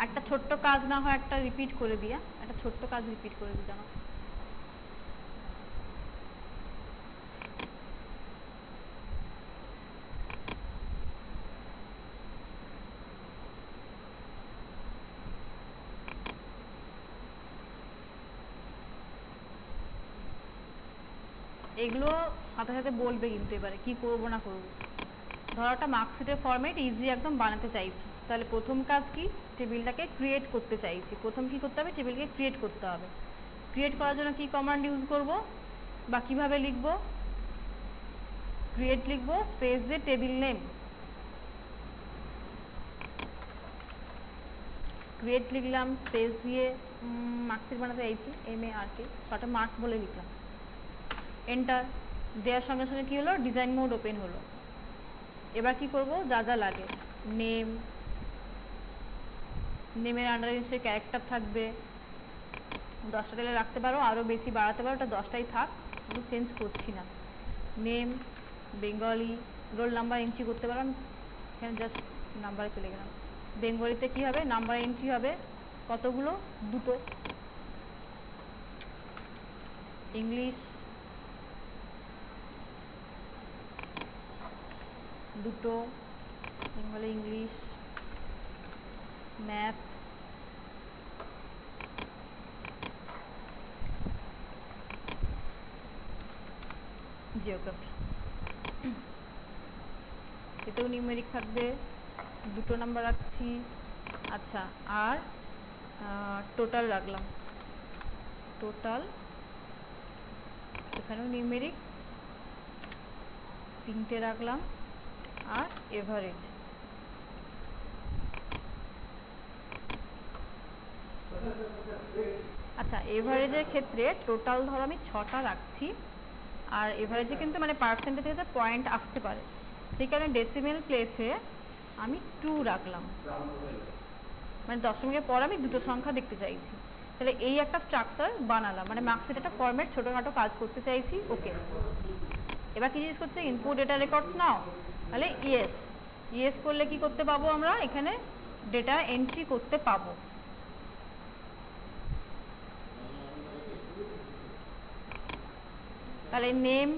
একটা ছোট্ট কাজ না হয় একটা রিপিট করে দিয়া, একটা ছোট্ট কাজ রিপিট করে দিই জানো। এগুলো সাথে সাথে বলবে কিন্তু এবারে কি করব না করব। ধরো একটা মার্কশিটের ফরম্যাট ইজি একদম বানাতে চাইছি, তাহলে প্রথম কাজ কি, টেবিলটাকে ক্রিয়েট করতে চাইছি। প্রথম কি করতে হবে, টেবিলকে ক্রিয়েট করতে হবে। ক্রিয়েট করার জন্য কি কমান্ড ইউজ করব বা কিভাবে লিখব? ক্রিয়েট লিখব, স্পেস দিয়ে টেবিল নেম, ক্রিয়েট লিখলাম, স্পেস দিয়ে মার্কশিট বানাতে চাইছি, MARK, শর্টে মার্ক বলে লিখলাম, এন্টার দেওয়ার সঙ্গে সঙ্গে কী হলো, ডিজাইন মোড ওপেন হলো। এবার কি করব, যা যা লাগে, নেমের আন্ডারে নিশ্চয়ই ক্যারেক্টার থাকবে, 10টা দিলে রাখতে পারো, আরও বেশি বাড়াতে পারো, ওটা 10টাই থাক, আমি চেঞ্জ করছি না। Name Bengali, roll number entry করতে পারো, এখানে জাস্ট নাম্বারে চলে গেলাম। বেঙ্গলিতে কি হবে, নাম্বার এন্ট্রি হবে কতগুলো, 2টো। ইংলিশ 2টো, বেঙ্গলি ইংলিশ, ম্যাথ, জিওগ্রাফি। এতেও নিউমেরিক থাকবে, 2টো নাম্বার রাখছি। আচ্ছা, আর টোটাল রাখলাম, টোটাল, এখানেও নিউমেরিক 3টে রাখলাম, আর এভারেজ। আচ্ছা, এভারেজের ক্ষেত্রে টোটাল ধরো আমি 6টা রাখছি, আর এভারেজে কিন্তু মানে পার্সেন্টেজে যাতে পয়েন্ট আসতে পারে সেই কারণে ডেসিমেল প্লেসে আমি 2 রাখলাম, মানে দশমিকের পর আমি 2টো সংখ্যা দেখতে চাইছি। তাহলে এই একটা স্ট্রাকচার বানালাম, মানে মার্কশিট একটা ফরম্যাট ছোটোখাটো কাজ করতে চাইছি। ওকে, এবার কি জিনিস করছে, ইনপুট ডেটা রেকর্ডস নাও, তাহলে ইয়েস করলে কি করতে পাবো, আমরা এখানে ডেটা এন্ট্রি করতে পাবো। তাহলে নেম,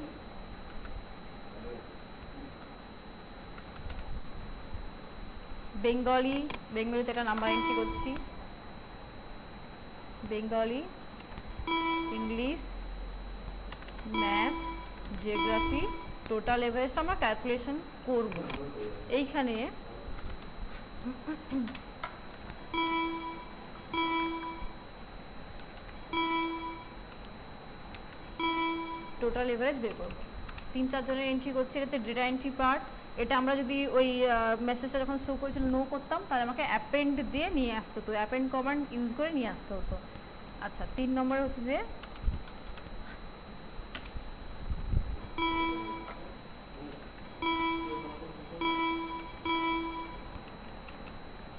বেঙ্গলিতে একটা নাম্বার এন্ট্রি করছি, Bengali, English, math, geography, total এভারেজটা আমরা ক্যালকুলেশন করব। এইখানে টোটাল এভারেজ বের করবো। 3-4 জনের এন্ট্রি করছি, এটা হচ্ছে ডেটা এন্ট্রি পার্ট। এটা আমরা যদি ওই মেসেজটা যখন শো করেছিল নো করতাম, তাহলে আমাকে অ্যাপেন্ড দিয়ে নিয়ে আসতে হতো, অ্যাপেন্ড কমান্ড ইউজ করে নিয়ে আসতে হতো। আচ্ছা 3 নম্বর হচ্ছে যে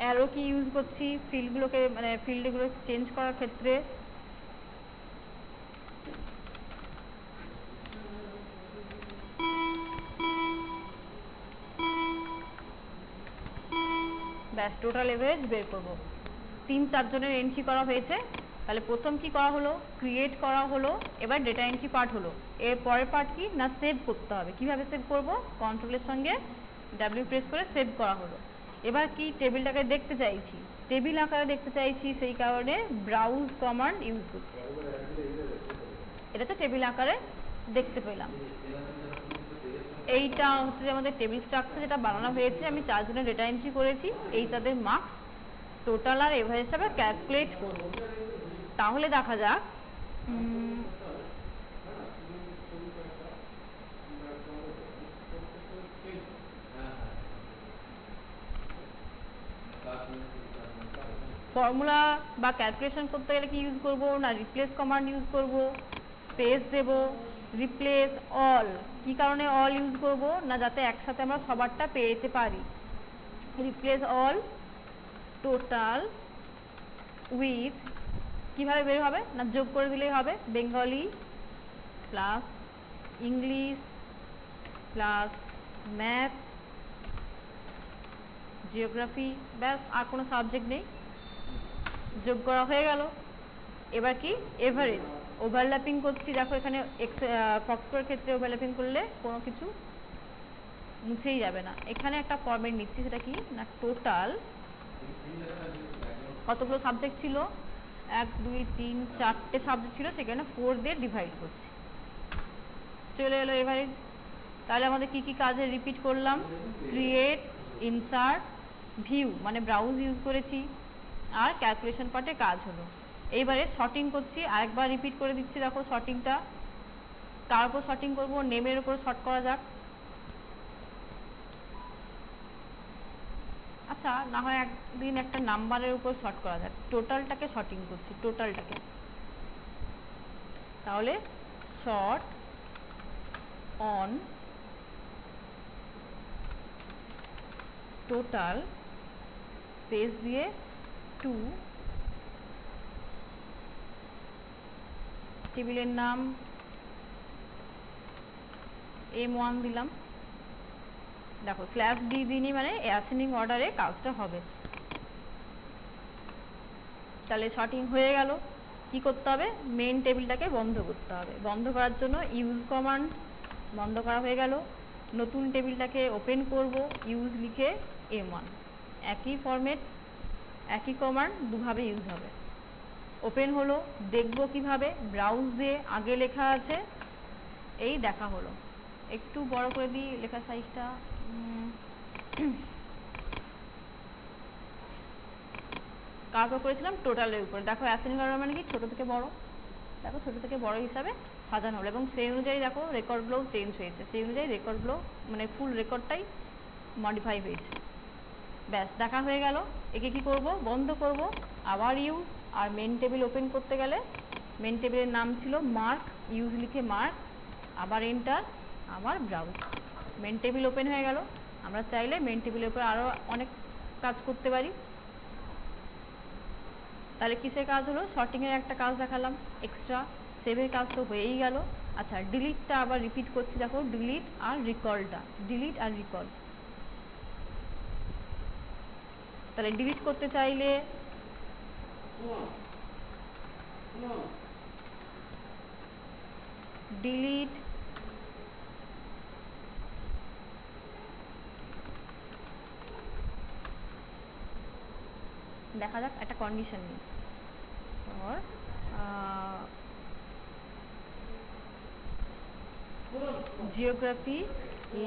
অ্যারো কি ইউজ করছি ফিল্ডগুলোকে, মানে ফিল্ডগুলো চেঞ্জ করার ক্ষেত্রে। ব্যাস টোটাল এভারেজ বের করব। 3-4 জনের এন্ট্রি করা হয়েছে, তাহলে প্রথম কি করা হলো, ক্রিয়েট করা হলো। এবার ডেটা এন্ট্রি পার্ট হলো, এর পরের পার্ট কি না সেভ করতে হবে। কিভাবে সেভ করব, কন্ট্রোলের সঙ্গে ডাব্লিউ প্রেস করে সেভ করা হলো। এবার কি টেবিলটাকে দেখতে চাইছি, টেবিল আকারে দেখতে চাইছি, সেই কারণে ব্রাউজ কমান্ড ইউজ করছি। এটা হচ্ছে টেবিল আকারে দেখতে পেলাম। এইটা হচ্ছে যে আমাদের টেবিল স্ট্রাকচার যেটা বানানো হয়েছে, আমি 4 জনের ডেটা এন্ট্রি করেছি, এই তাদের মার্কস টোটাল আর এভারেজটা আমরা ক্যালকুলেট করব। তাহলে দেখা যাক ফর্মুলা বা ক্যালকুলেশন করতে গেলে কি ইউজ করব না, রিপ্লেস কমান্ড ইউজ করব, স্পেস দেব, রিপ্লেস অল। কি কারণে অল ইউজ করব না, যাতে একসাথে আমরা সবারটা পেয়ে যেতে পারি। রিপ্লেস অল টোটাল উইথ, কিভাবে বের হবে না, যোগ করে দিলেই হবে, Bengali plus English plus math geography, ব্যাস আর কোনো সাবজেক্ট নেই, যোগ করা হয়ে গেল। এবার কি এভারেজ, ওভারল্যাপিং করছি, দেখো এখানে ফক্সপোর ক্ষেত্রে ওভারল্যাপিং করলে কোনো কিছু মুছেই যাবে না। এখানে একটা ফরম্যাট নিচ্ছি, সেটা কি না টোটাল কতগুলো সাবজেক্ট ছিল, 1 2 3 4টে সাবজেক্ট ছিল, সেখানে 4 দিয়ে ডিভাইড করছি, চলে এলো এভারেজ। তাহলে আমাদের কি কি কাজে রিপিট করলাম, ক্রিয়েট, ইনসার্ট, ভিউ মানে ব্রাউজ ইউজ করেছি, আর ক্যালকুলেশন পার্টে কাজ হলো। এইবারে শর্টিং করছি, আরেকবার রিপিট করে দিচ্ছি। দেখো শর্টিংটা কার উপর শর্টিং করব, নেমের উপর শর্ট করা যাক। আচ্ছা না হয় একদিন একটা নাম্বারের উপর শর্ট করা যাক, টোটালটাকে শর্টিং করছি, টোটালটাকে। তাহলে শর্ট অন টোটাল স্পেস দিয়ে 2, টেবিলের নাম M1 দিলাম। দেখো স্ল্যাশ ডি দিনই মানে অ্যাসেন্ডিং অর্ডারে কাজটা হবে। তাহলে শর্টিং হয়ে গেল। কি করতে হবে, মেইন টেবিলটাকে বন্ধ করতে হবে। বন্ধ করার জন্য ইউজ কমান্ড, বন্ধ করা হয়ে গেল। নতুন টেবিলটাকে ওপেন করব, ইউজ লিখে M1, একই ফরম্যাট একই কমান্ড দুভাবে ইউজ হবে। ওপেন হলো, দেখব কিভাবে, ব্রাউজ দিয়ে আগে লেখা আছে, এই দেখা হলো। একটু বড় করে দিই লেখা সাইজটা, কার উপর করেছিলাম, টোটালের উপর। দেখো অ্যাসেন্ডিং অর্ডার মানে কি, ছোট থেকে বড়, দেখো ছোট থেকে বড় হিসাবে সাজানো হলো, এবং সেই অনুযায়ী দেখো রেকর্ডগুলোও চেঞ্জ হয়েছে, সেই অনুযায়ী রেকর্ডগুলো মানে ফুল রেকর্ডটাই মডিফাই হয়েছে। ব্যাস দেখা হয়ে গেল। একে কি করব, বন্ধ করব, আবার ইউজ। আর মেন টেবিল ওপেন করতে গেলে মেন টেবিলের নাম ছিল মার্ক, ইউজ লিখে মার্ক, আবার এন্টার, আবার ব্রাউজ। মেন টেবিল ওপেন হয়ে গেল। আমরা চাইলে মেন টেবিলের উপর আরও অনেক কাজ করতে পারি। তাহলে কিসের কাজ হলো, শর্টিংয়ের একটা কাজ দেখালাম এক্সট্রা, সেভের কাজ তো হয়েই গেল। আচ্ছা ডিলিটটা আবার রিপিট করছি, দেখো ডিলিট আর রিকলটা, ডিলিট আর রিকল। তাহলে ডিলিট করতে চাইলে ডিলিট, দেখা যাক একটা কন্ডিশন নিই, geography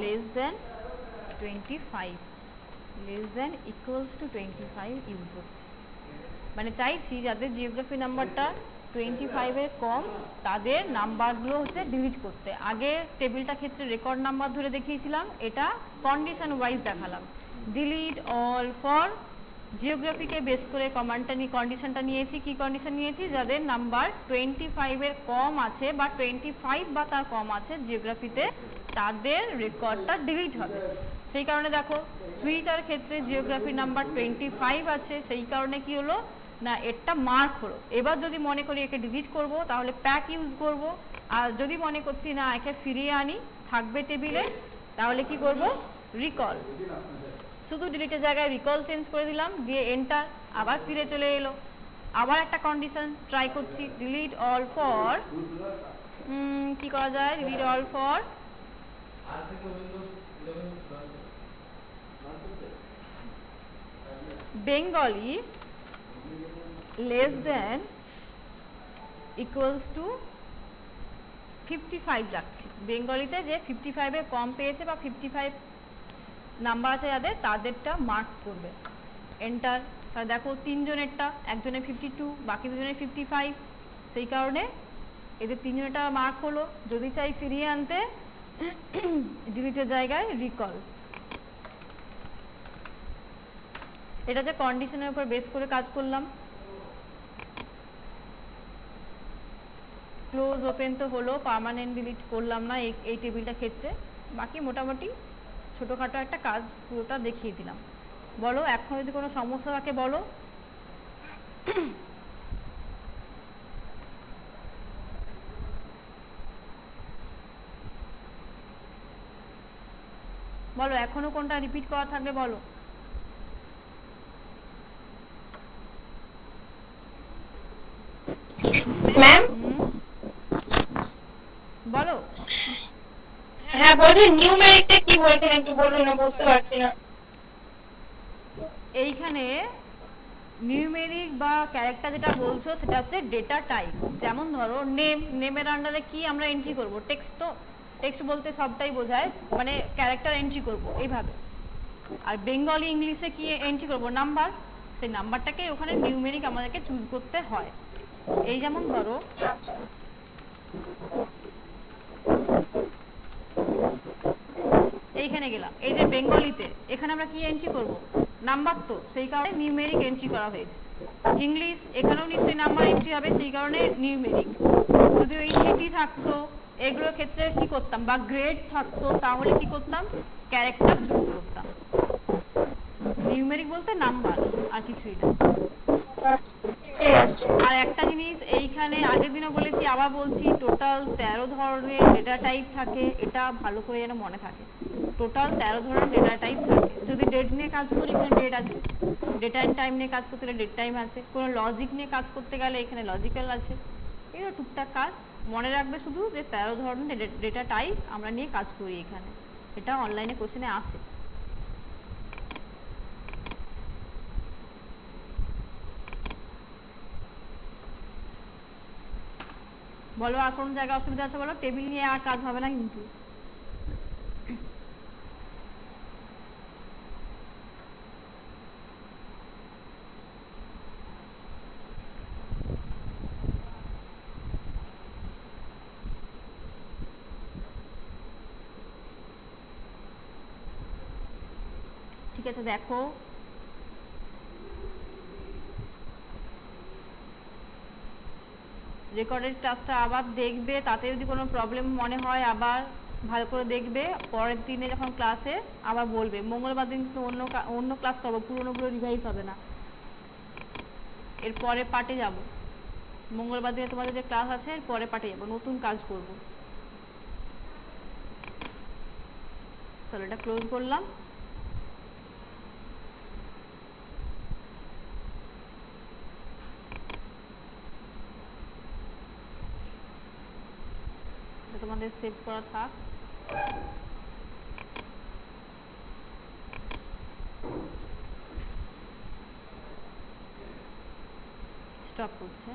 less than 25, less than equals to 25 use হচ্ছে। মানে চাইছি যাদের জিওগ্রাফি নাম্বারটা 25 এর কম তাদের নাম্বারগুলো হচ্ছে ডিলিট করতে। আগে টেবিলটা ক্ষেত্রে রেকর্ড নাম্বার ধরে দেখিয়েছিলাম, এটা কন্ডিশন ওয়াইজ দেখালাম। ডিলিট অল ফর জিওগ্রাফিকে বেস করে কন্ডিশনটা নিয়েছি। কি কন্ডিশন নিয়েছি? যাদের নাম্বার 25 এর কম আছে বা 25 বা তার কম আছে জিওগ্রাফিতে, তাদের রেকর্ডটা ডিলিট হবে। সেই কারণে দেখো সুইটার ক্ষেত্রে জিওগ্রাফি নাম্বার 25 আছে, সেই কারণে কি হলো না এটা মার্ক হলো। এবার যদি মনে করি একে ডিলিট করব তাহলে প্যাক ইউজ করব, আর যদি মনে করছি না একে ফিরিয়ে আনি থাকবে টেবিলে, তাহলে কি করব? রিকল। শুধু ডিলিটের জায়গায় রিকল চেঞ্জ করে দিলাম, দিয়ে এন্টার, আবার ফিরে চলে এলো। আবার একটা কন্ডিশন ট্রাই করছি, ডিলিট অল ফর, কি করা যায়? Delete all for Bengali less than equals to 55 রাখছি। বেঙ্গলিতে যে 55 এর কম পেয়েছে বা 55 নাম্বার আছে যাদের, তাদেরটা মার্ক করবে। এন্টার। তাহলে দেখো তিনজনেরটা, একজনের 52, বাকি দুজনের 55, সেই কারণে এদের তিনজনেরটা মার্ক হলো। যদি চাই ফিরিয়ে আনতে, ডিলিটের জায়গায় রিকল। এটা হচ্ছে কন্ডিশনের উপর বেস করে কাজ করলাম। ক্লোজ ওপেন তো হলো, পার্মানেন্ট ডিলিট করলাম না এই টেবিলটা ক্ষেত্রে। বাকি মোটামুটি ছোটোখাটো একটা কাজ পুরোটা দেখিয়ে দিলাম। বলো এখন যদি কোনো সমস্যা থাকে বলো। বলো এখনো কোনটা রিপিট করা থাকলে বলো। ম্যাম বলো। হ্যাঁ বলছি, নিউমেরিকটা কি বলছেন একটু বলুন না, বুঝতে পারছি না। এইখানে নিউমেরিক বা ক্যারেক্টার যেটা বলছো সেটা হচ্ছে ডেটা টাইপ। যেমন ধরো নেমের আন্ডারে কি আমরা এন্ট্রি করব? টেক্সট। তো টেক্সট বলতে সবটাই বোঝায়, মানে ক্যারেক্টার এন্ট্রি করব এইভাবে। আর বেঙ্গলি ইংলিশে কি এন্ট্রি করব? নাম্বার। সেই নাম্বারটাকে ওখানে নিউমেরিক আমাদেরকে চুজ করতে হয়। এই যেমন ধরো এইখানে গেলাম, এই যে বেঙ্গলিতে এখানে আমরা কি এন্ট্রি করব? নাম্বার। তো সেই কারণে নিউমেরিক এন্ট্রি করা হয়েছে। ইংলিশ, এখানেও নিশ্চয়ই নাম্বার এন্ট্রি হবে, সেই কারণে নিউমেরিক। যদি ওই সিটি থাকতো এগুলোর ক্ষেত্রে কি করতাম, বা গ্রেড থাকতো, তাহলে কি করতাম? ক্যারেক্টার চুজ করতাম। নিউমেরিক বলতে নাম্বার, আর কিছুই না। আর একটা জিনিস এইখানে আগের দিনও বলেছি, আবার বলছি, টোটাল 13 ধরনের ডেটা টাইপ থাকে। এটা ভালো করে যেন মনে থাকে। টোটাল 13 ধরনের ডেটা টাইপ থাকে। যদি ডেট নিয়ে কাজ করি এখানে ডেট আছে, ডেটা এন্ড টাইম নিয়ে কাজ করতে গেলে ডেট টাইম আছে, কোনো লজিক নিয়ে কাজ করতে গেলে এখানে লজিক্যাল আছে। এগুলো টুকটাক কাজ মনে রাখবে, শুধু যে 13 ধরনের ডেটা টাইপ আমরা নিয়ে কাজ করি এখানে। এটা অনলাইনে কোশ্চেনে আসে। বলো আর কোন জায়গায় অসুবিধা আছে বলো। টেবিল নিয়ে আর কাজ হবে না কিন্তু। ঠিক আছে, দেখো রেকর্ডেড ক্লাসটা আবার দেখবে, তাতে যদি কোনো প্রবলেম মনে হয় আবার ভালো করে দেখবে। পরের দিনে যখন ক্লাসে আবার বলবে। মঙ্গলবার দিন তো অন্য ক্লাস করবো, পুরোনোগুলো রিভাইজ হবে না। এর পরের পার্টে যাব। মঙ্গলবার দিনে তোমাদের যে ক্লাস আছে এর পরের পার্টে যাব, নতুন কাজ করব। চলো এটা ক্লোজ করলাম। তোমাদের সেভ করা থাক। স্টপ করছে।